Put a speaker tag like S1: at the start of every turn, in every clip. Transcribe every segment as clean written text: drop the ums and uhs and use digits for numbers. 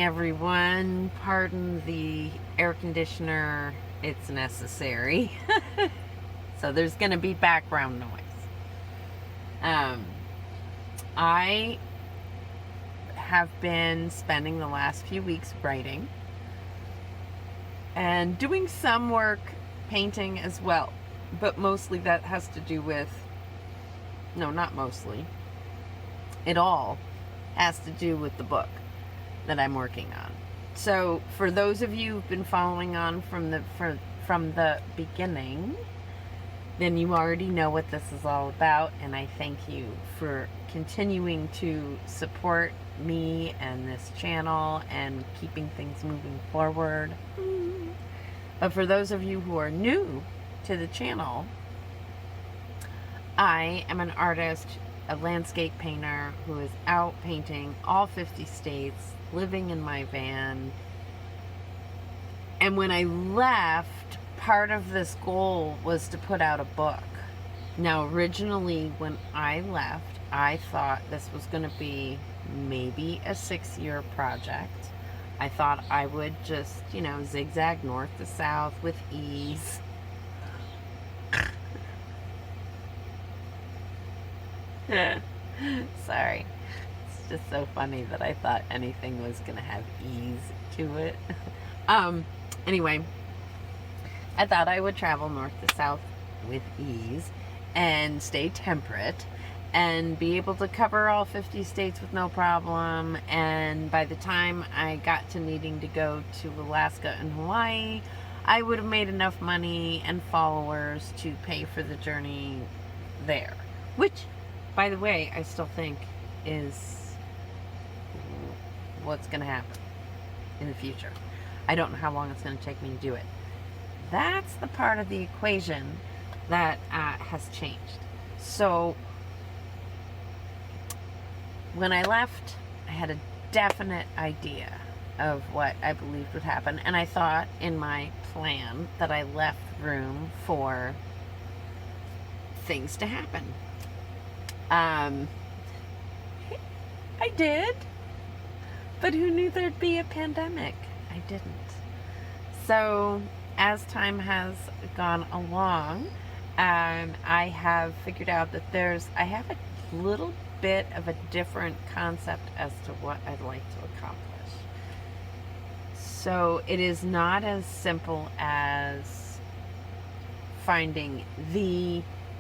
S1: morning, everyone. Pardon the air conditioner, it's necessary. So there's going to be background noise. I have been spending the last few weeks writing and doing some work painting as well, but mostly that has to do with, no, not mostly, it all has to do with the book that I'm working on. So for those of you who've been following on from the beginning, then you already know what this is all about, and I thank you for continuing to support me and this channel and keeping things moving forward. But for those of you who are new to the channel, I am an artist, a landscape painter who is out painting all 50 states, living in my van. And when I left, part of this goal was to put out a book. Now, originally, when I left, I thought this was going to be maybe a 6-year project. I thought I would just, zigzag north to south with ease. Sorry. It's just so funny that I thought anything was going to have ease to it. Anyway, I thought I would travel north to south with ease and stay temperate and be able to cover all 50 states with no problem. And by the time I got to needing to go to Alaska and Hawaii, I would have made enough money and followers to pay for the journey there. Which, by the way, I still think is what's going to happen in the future. I don't know how long it's going to take me to do it. That's the part of the equation that has changed. So when I left, I had a definite idea of what I believed would happen, and I thought in my plan that I left room for things to happen. I did, but who knew there'd be a pandemic? I didn't. So as time has gone along, I have figured out that I have a little bit of a different concept as to what I'd like to accomplish. So it is not as simple as finding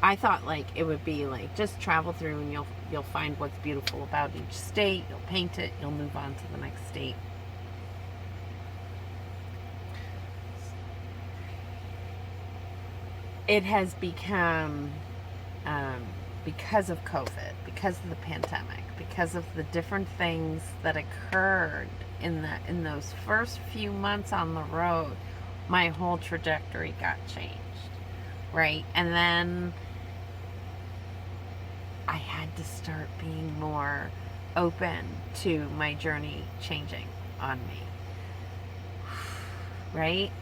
S1: I thought it would be just travel through and you'll find what's beautiful about each state, you'll paint it, you'll move on to the next state. It has become, because of COVID, because of the pandemic, because of the different things that occurred in those first few months on the road, my whole trajectory got changed, right? And then I had to start being more open to my journey changing on me, right?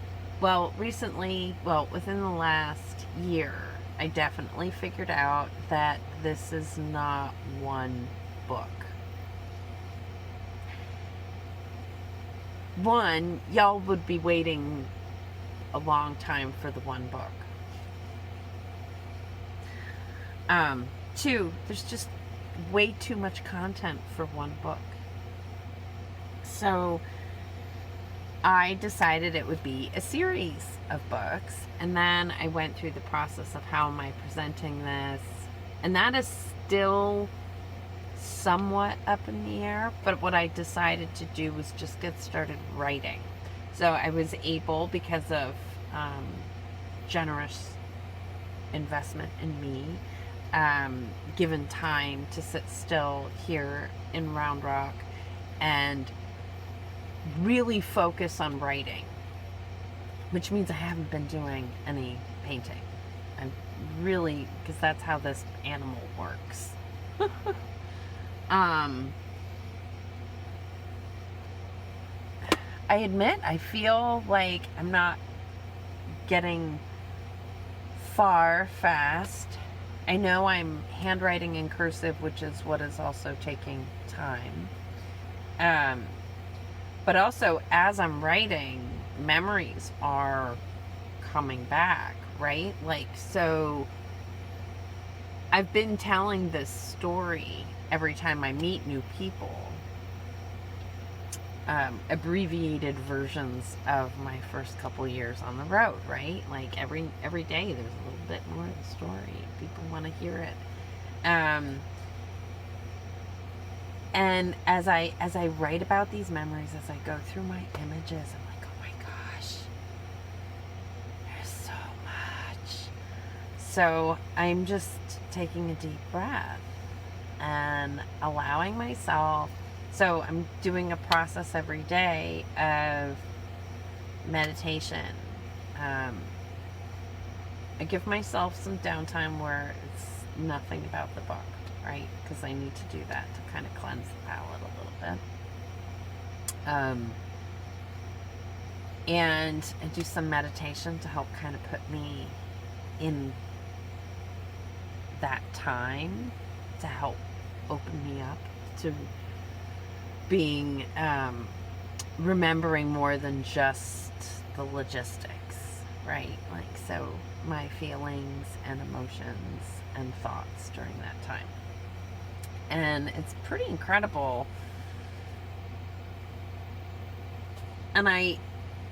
S1: Well, recently, within the last year, I definitely figured out that this is not one book. One, y'all would be waiting a long time for the one book. Two, there's just way too much content for one book. So I decided it would be a series of books, and then I went through the process of how am I presenting this, and that is still somewhat up in the air, but what I decided to do was just get started writing. So I was able, because of generous investment in me, given time to sit still here in Round Rock and really focus on writing, which means I haven't been doing any painting. I'm really, because that's how this animal works. I admit I feel like I'm not getting far fast. I know I'm handwriting in cursive, which is what is also taking time. But also, as I'm writing, memories are coming back, right? Like, so I've been telling this story every time I meet new people. Abbreviated versions of my first couple years on the road, right? Like every day there's a little bit more of the story. People want to hear it. And as I write about these memories, as I go through my images, I'm like, oh my gosh, there's so much. So I'm just taking a deep breath and allowing myself. So I'm doing a process every day of meditation. I give myself some downtime where it's nothing about the book, right? Because I need to do that to kind of cleanse the palate a little bit. And I do some meditation to help kind of put me in that time, to help open me up to being, remembering more than just the logistics, right? Like, so my feelings and emotions and thoughts during that time. And it's pretty incredible. And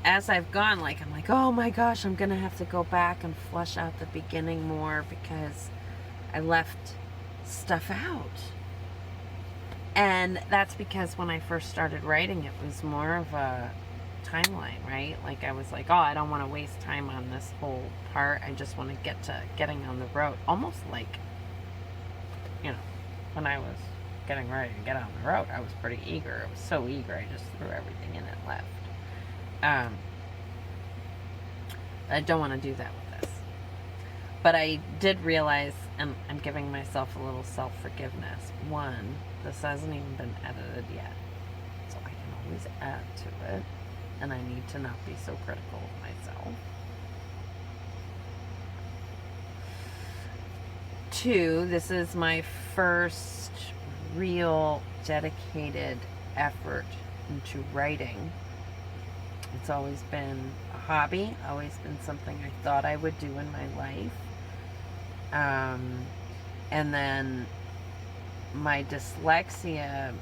S1: as I've gone, like, I'm like, oh my gosh, I'm going to have to go back and flesh out the beginning more because I left stuff out. And that's because when I first started writing, it was more of a timeline, right? Like, I was like, oh, I don't want to waste time on this whole part. I just want to get to getting on the road. Almost like, you know, when I was getting ready to get on the road, I was pretty eager. I was so eager, I just threw everything in and left. I don't want to do that with this. But I did realize, and I'm giving myself a little self-forgiveness. One, this hasn't even been edited yet, so I can always add to it, and I need to not be so critical of myself. Two, this is my first real dedicated effort into writing. It's always been a hobby, always been something I thought I would do in my life. And then my dyslexia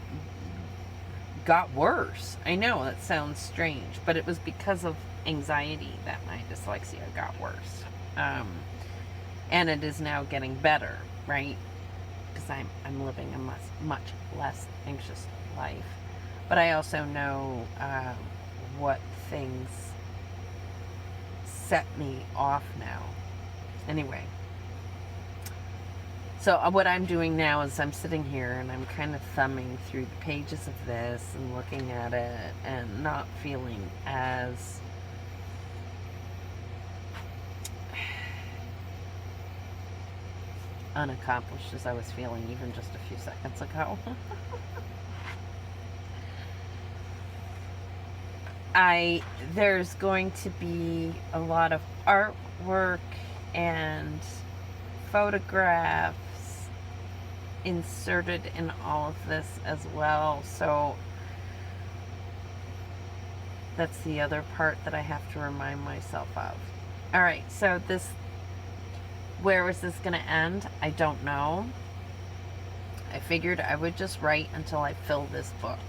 S1: got worse. I know that sounds strange, but it was because of anxiety that my dyslexia got worse. And it is now getting better, right? Because I'm living a much less anxious life. But I also know what things set me off now. Anyway. So what I'm doing now is I'm sitting here and I'm kind of thumbing through the pages of this and looking at it and not feeling as unaccomplished as I was feeling even just a few seconds ago. There's going to be a lot of artwork and photographs inserted in all of this as well, so that's the other part that I have to remind myself of. Alright, so where is this going to end? I don't know. I figured I would just write until I fill this book.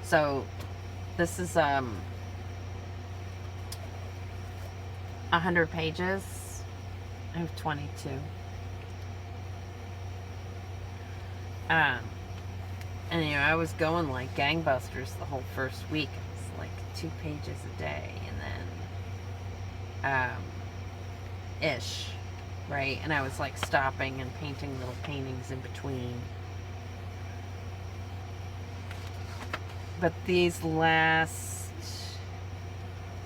S1: So this is 100 pages. I have 22. And you know, I was going like gangbusters the whole first week. It was like 2 pages a day, and then ish, right? And I was like stopping and painting little paintings in between. But these last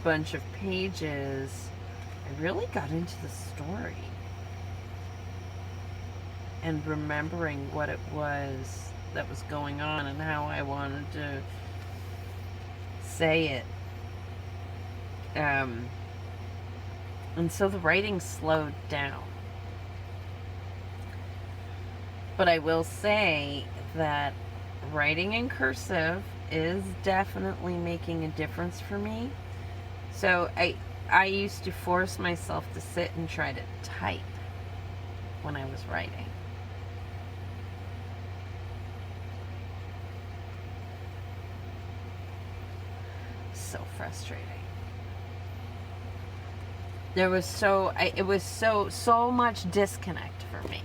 S1: bunch of pages, I really got into the story and remembering what it was that was going on and how I wanted to say it. And so the writing slowed down. But I will say that writing in cursive is definitely making a difference for me. So I used to force myself to sit and try to type when I was writing. So frustrating. It was so much disconnect for me.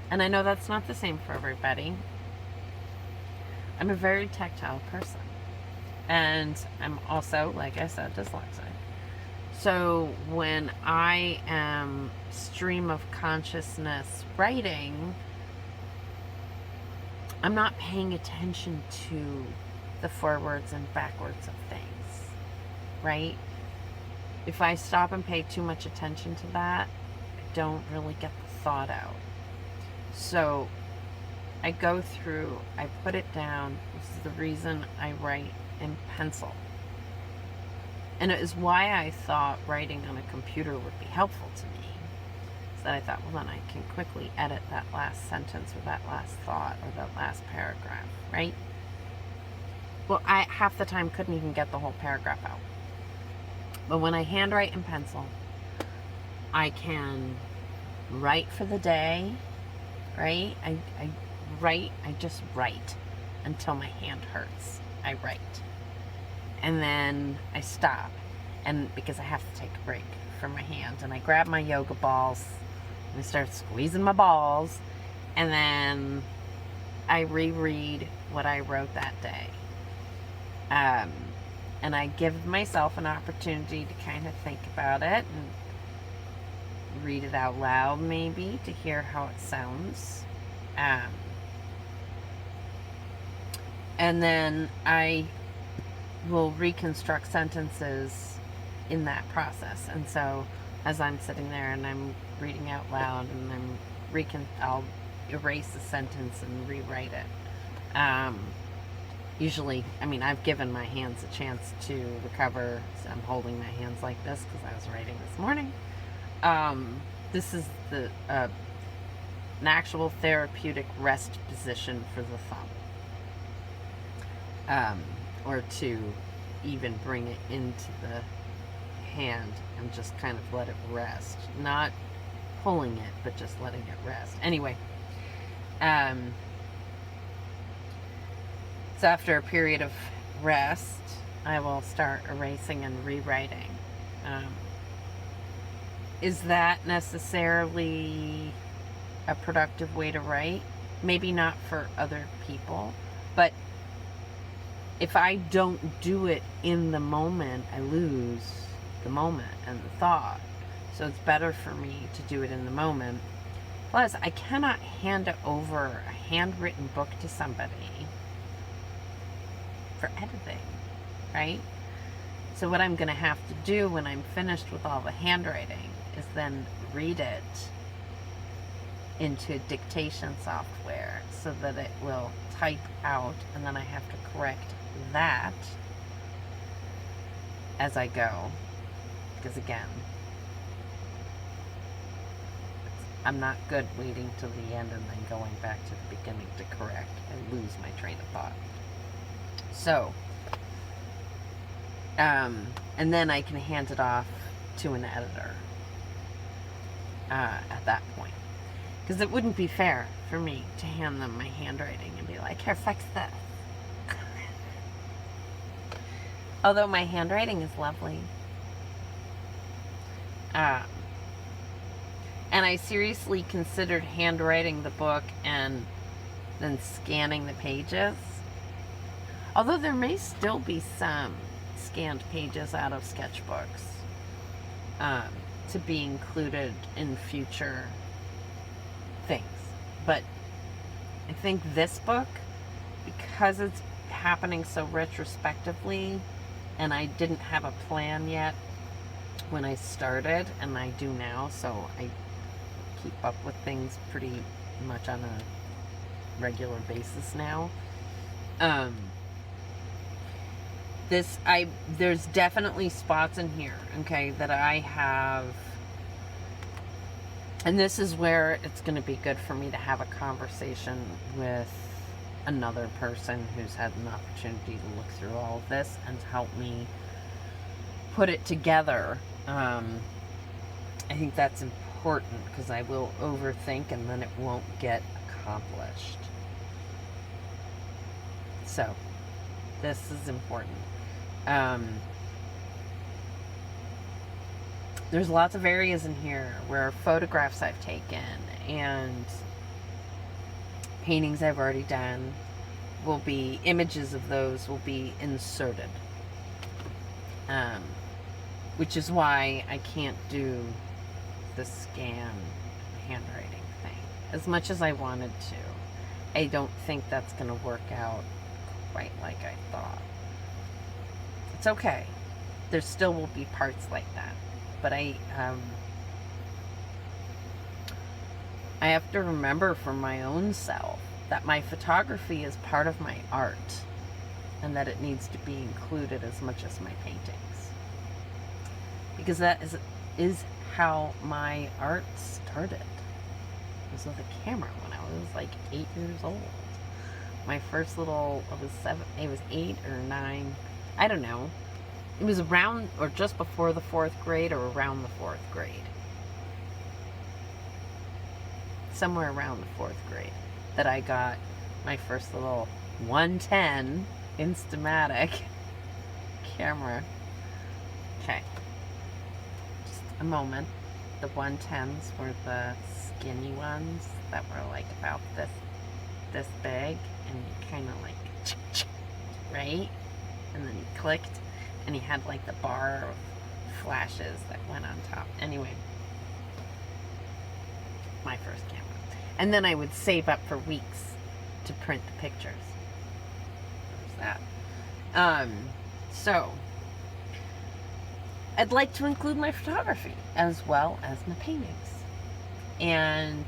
S1: And I know that's not the same for everybody. I'm a very tactile person. And I'm also, like I said, dyslexic. So when I am stream of consciousness writing, I'm not paying attention to the forwards and backwards of things, right? If I stop and pay too much attention to that, I don't really get the thought out. So I go through, I put it down. This is the reason I write in pencil. And it is why I thought writing on a computer would be helpful to me. So that I thought, well, then I can quickly edit that last sentence or that last thought or that last paragraph, right? Well, I half the time couldn't even get the whole paragraph out. But when I handwrite in pencil, I can write for the day, right? I just write until my hand hurts. I write. And then I stop, and because I have to take a break from my hand, and I grab my yoga balls and I start squeezing my balls, and then I reread what I wrote that day. And I give myself an opportunity to kind of think about it and read it out loud, maybe, to hear how it sounds. And then I will reconstruct sentences in that process. And so as I'm sitting there and I'm reading out loud and I'll erase the sentence and rewrite it. Usually, I've given my hands a chance to recover. So I'm holding my hands like this because I was writing this morning. This is an actual therapeutic rest position for the thumb. Or to even bring it into the hand and just kind of let it rest. Not pulling it, but just letting it rest. Anyway, so after a period of rest, I will start erasing and rewriting. Is that necessarily a productive way to write? Maybe not for other people, but if I don't do it in the moment, I lose the moment and the thought. So it's better for me to do it in the moment. Plus, I cannot hand over a handwritten book to somebody for editing, right? So what I'm going to have to do when I'm finished with all the handwriting is then read it into dictation software so that it will type out, and then I have to correct that as I go, because again, I'm not good waiting till the end and then going back to the beginning to correct. I lose my train of thought. So and then I can hand it off to an editor at that point, because it wouldn't be fair for me to hand them my handwriting and be like, here, fix this. Although my handwriting is lovely. And I seriously considered handwriting the book and then scanning the pages. Although there may still be some scanned pages out of sketchbooks to be included in future things. But I think this book, because it's happening so retrospectively, and I didn't have a plan yet when I started, and I do now, so I keep up with things pretty much on a regular basis now. There's definitely spots in here, okay, that I have, and this is where it's going to be good for me to have a conversation with another person who's had an opportunity to look through all of this and to help me put it together. I think that's important because I will overthink and then it won't get accomplished. So, this is important. There's lots of areas in here where photographs I've taken and paintings I've already done will be, images of those will be inserted. Which is why I can't do the scan handwriting thing as much as I wanted to. I don't think that's going to work out quite like I thought. It's okay. There still will be parts like that. But I have to remember for my own self that my photography is part of my art and that it needs to be included as much as my paintings. Because that is how my art started. It was with a camera when I was like 8 years old. My first little, it was 8 or 9, I don't know. It was around or just before the 4th grade or around the 4th grade. Somewhere around the 4th grade that I got my first little 110 Instamatic camera. Okay. Just a moment. The 110s were the skinny ones that were like about this big, and you kind of like, right? And then you clicked. And he had like the bar of flashes that went on top. Anyway, my first camera. And then I would save up for weeks to print the pictures. There's that. So, I'd like to include my photography as well as my paintings. And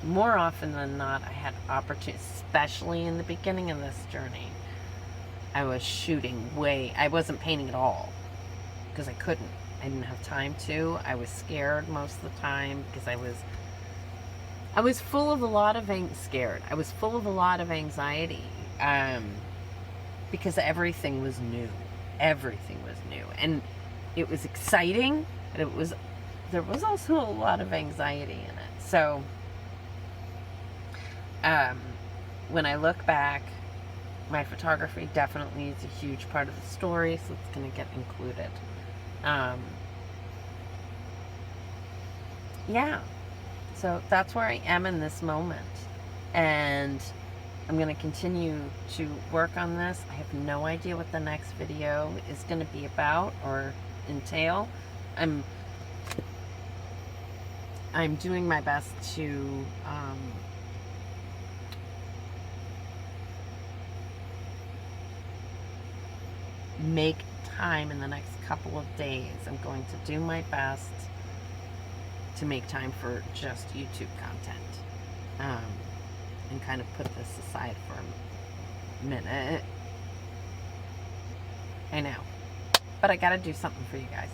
S1: more often than not, I had opportunities, especially in the beginning of this journey. I was shooting I wasn't painting at all because I couldn't. I didn't have time to. I was scared most of the time because I was full of a lot of I was full of a lot of anxiety because everything was new. Everything was new. And it was exciting, but there was also a lot of anxiety in it. So when I look back, my photography definitely is a huge part of the story, so it's going to get included. Yeah, so that's where I am in this moment, and I'm going to continue to work on this. I have no idea what the next video is going to be about or entail. I'm doing my best to make time in the next couple of days. I'm going to do my best to make time for just YouTube content, and kind of put this aside for a minute. I know, but I gotta do something for you guys,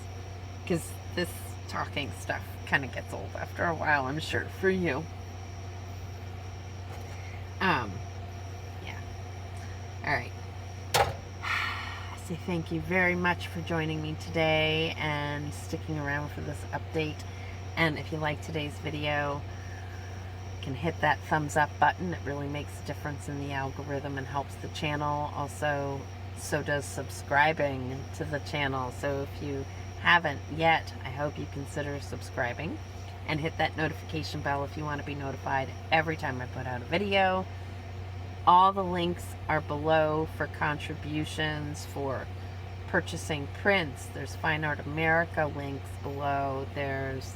S1: because this talking stuff kind of gets old after a while, I'm sure, for you. Yeah. Alright. Say thank you very much for joining me today and sticking around for this update. And if you like today's video, you can hit that thumbs up button. It really makes a difference in the algorithm and helps the channel. Also, so does subscribing to the channel. So if you haven't yet, I hope you consider subscribing and hit that notification bell if you want to be notified every time I put out a video. All the links are below for contributions, for purchasing prints. There's Fine Art America links below. There's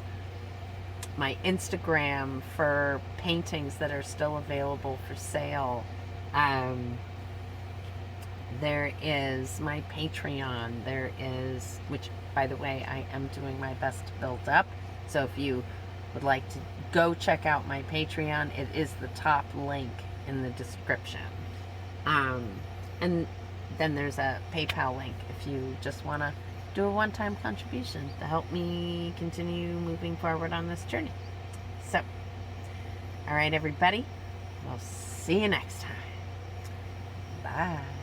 S1: my Instagram for paintings that are still available for sale. There is my Patreon. There is, which, by the way, I am doing my best to build up. So if you would like to go check out my Patreon, it is the top link in the description. And then there's a PayPal link if you just want to do a one-time contribution to help me continue moving forward on this journey. So, all right, everybody, I'll see you next time. Bye.